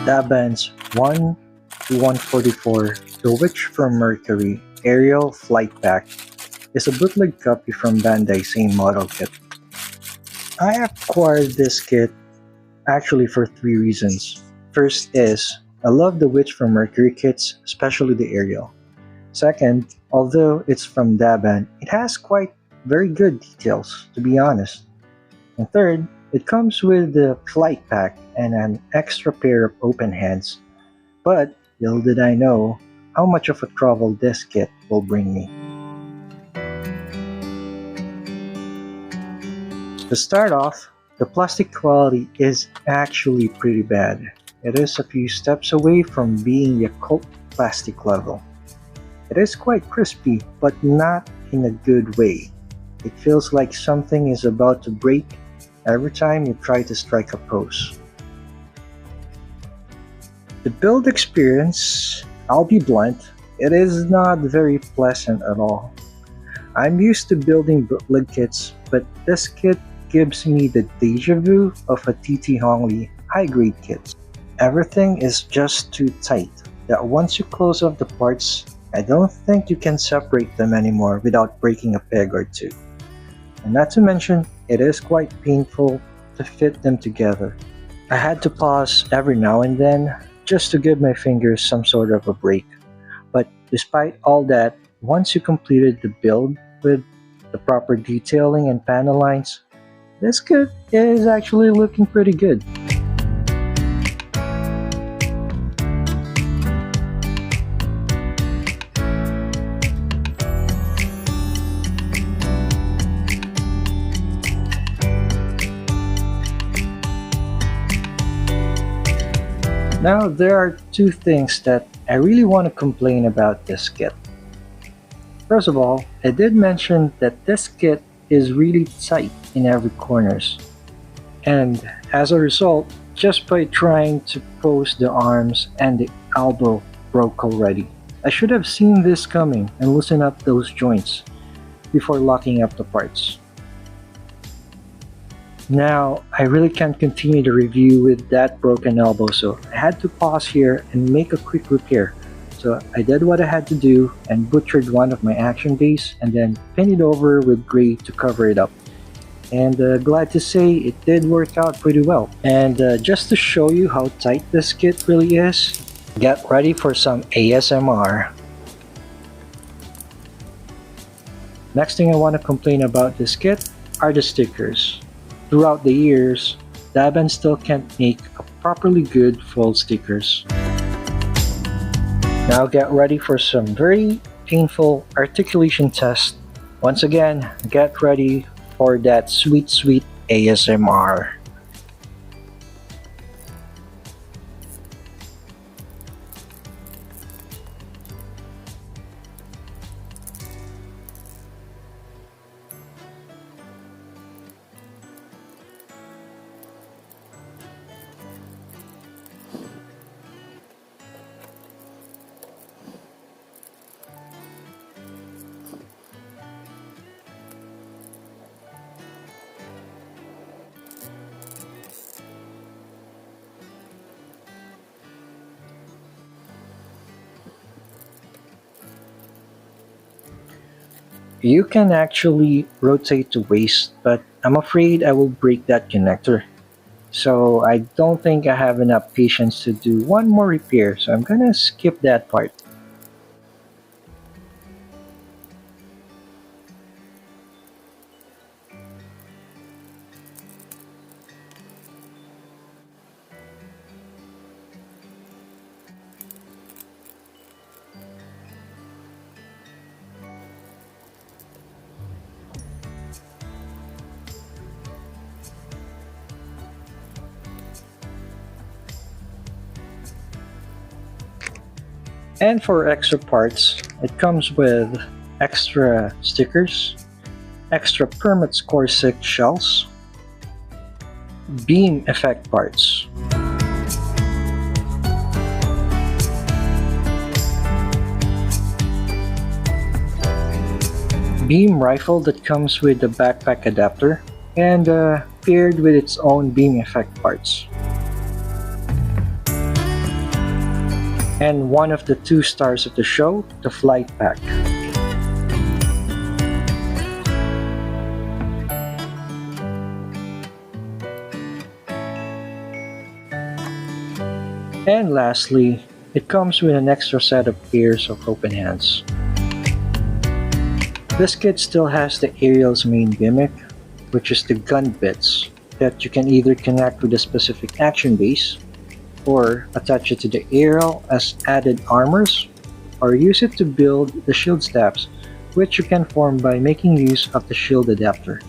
Daban's 1 to 144 The Witch from Mercury Aerial Flight Pack is a bootleg copy from Bandai same model kit. I acquired this kit actually for three reasons. First is, I love the Witch from Mercury kits, especially the aerial. Second, although it's from Daban, it has quite very good details, to be honest. And third, it comes with the flight pack and an extra pair of open hands. But little did I know how much of a trouble this kit will bring me. To start off, the plastic quality is actually pretty bad. It is a few steps away from being Yakult plastic level. It is quite crispy, but not in a good way. It feels like something is about to break every time you try to strike a pose. The build experience, I'll be blunt, it is not very pleasant at all. I'm used to building bootleg kits, but this kit gives me the deja vu of a TT Hongli high-grade kit. Everything is just too tight that once you close off the parts, I don't think you can separate them anymore without breaking a peg or two. And not to mention, it is quite painful to fit them together. I had to pause every now and then just to give my fingers some sort of a break. But despite all that, once you completed the build with the proper detailing and panel lines, this kit is actually looking pretty good. Now, there are two things that I really want to complain about this kit. First of all, I did mention that this kit is really tight in every corners. And as a result, just by trying to pose the arms and the elbow broke already. I should have seen this coming and loosened up those joints before locking up the parts. Now, I really can't continue the review with that broken elbow, so I had to pause here and make a quick repair. So I did what I had to do and butchered one of my action base and then pinned it over with gray to cover it up. And glad to say it did work out pretty well. And just to show you how tight this kit really is, get ready for some ASMR. Next thing I want to complain about this kit are the stickers. Throughout the years, Daban still can't make a properly good full stickers. Now get ready for some very painful articulation test. Once again, get ready for that sweet ASMR. You can actually rotate the waist, but I'm afraid I will break that connector. So I don't think I have enough patience to do one more repair, so I'm gonna skip that part. And for extra parts, it comes with extra stickers, extra permit score 6 shells, beam effect parts, beam rifle that comes with the backpack adapter and paired with its own beam effect parts. And one of the two stars of the show, the flight pack. And lastly, it comes with an extra set of pairs of open hands. This kit still has the aerial's main gimmick, which is the gun bits that you can either connect with a specific action base, or attach it to the aerial as added armors, or use it to build the shield stabs, which you can form by making use of the shield adapter.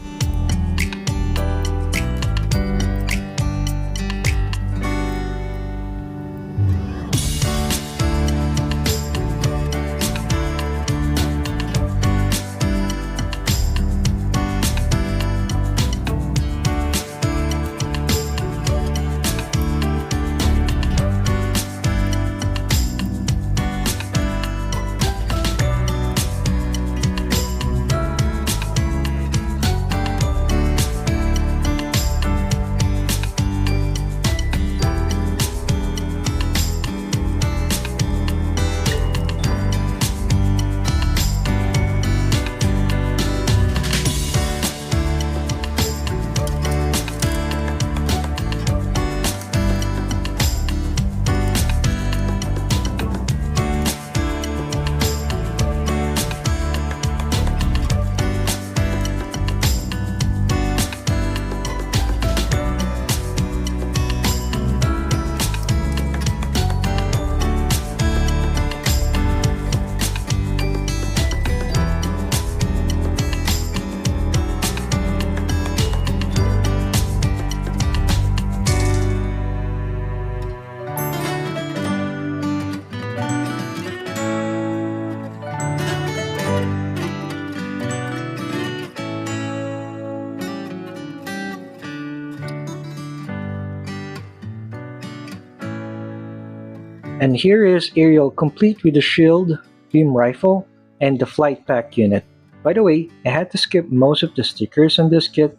And here is Aerial complete with the shield, beam rifle, and the flight pack unit. By the way, I had to skip most of the stickers on this kit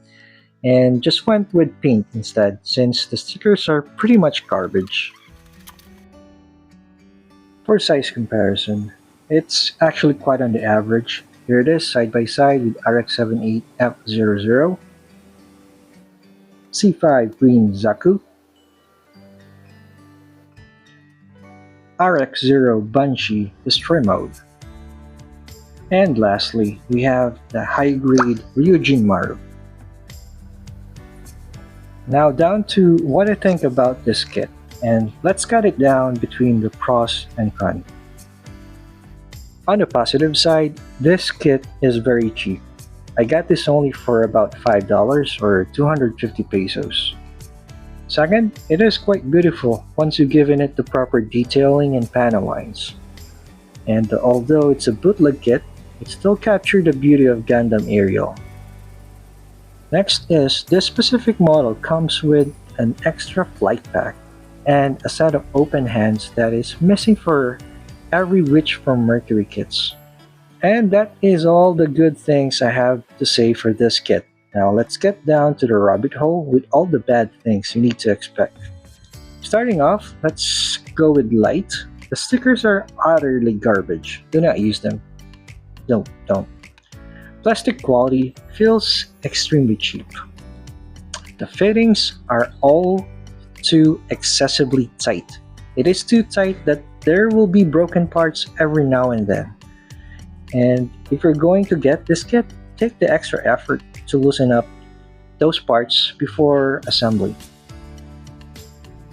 and just went with paint instead, since the stickers are pretty much garbage. For size comparison, it's actually quite on the average. Here it is side by side with RX-78F00, C5 Green Zaku, RX-0 Banshee Destroy Mode. And lastly, we have the high-grade Ryujin Maru. Now down to what I think about this kit, and let's cut it down between the pros and cons. On the positive side, this kit is very cheap. I got this only for about $5 or 250 pesos. Second, it is quite beautiful once you've given it the proper detailing and panel lines. And although it's a bootleg kit, it still captured the beauty of Gundam Aerial. Next is, this specific model comes with an extra flight pack and a set of open hands that is missing for every witch from Mercury kits. And that is all the good things I have to say for this kit. Now let's get down to the rabbit hole with all the bad things you need to expect. Starting off, let's go with light. The stickers are utterly garbage. Do not use them. Don't. Plastic quality feels extremely cheap. The fittings are all too excessively tight. It is too tight that there will be broken parts every now and then. And if you're going to get this kit, take the extra effort to loosen up those parts before assembly.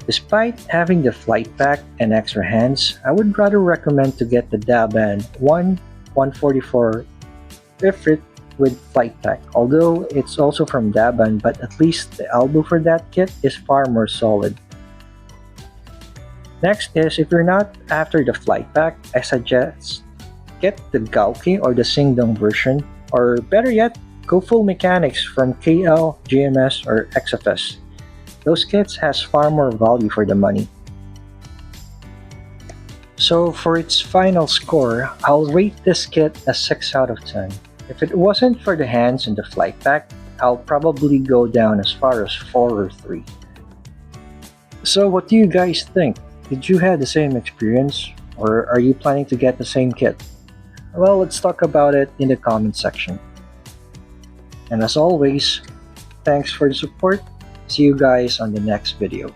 Despite having the flight pack and extra hands, I would rather recommend to get the Daban 144 Ifrit with flight pack, although it's also from Daban, but at least the elbow for that kit is far more solid. Next is, if you're not after the flight pack, I suggest get the Gauke or the Singdong version, or better yet, go full mechanics from KL, GMS, or XFS. Those kits has far more value for the money. So for its final score, I'll rate this kit a 6 out of 10. If it wasn't for the hands and the flight pack, I'll probably go down as far as 4 or 3. So what do you guys think? Did you have the same experience? Or are you planning to get the same kit? Well, let's talk about it in the comment section. And as always, thanks for the support. See you guys on the next video.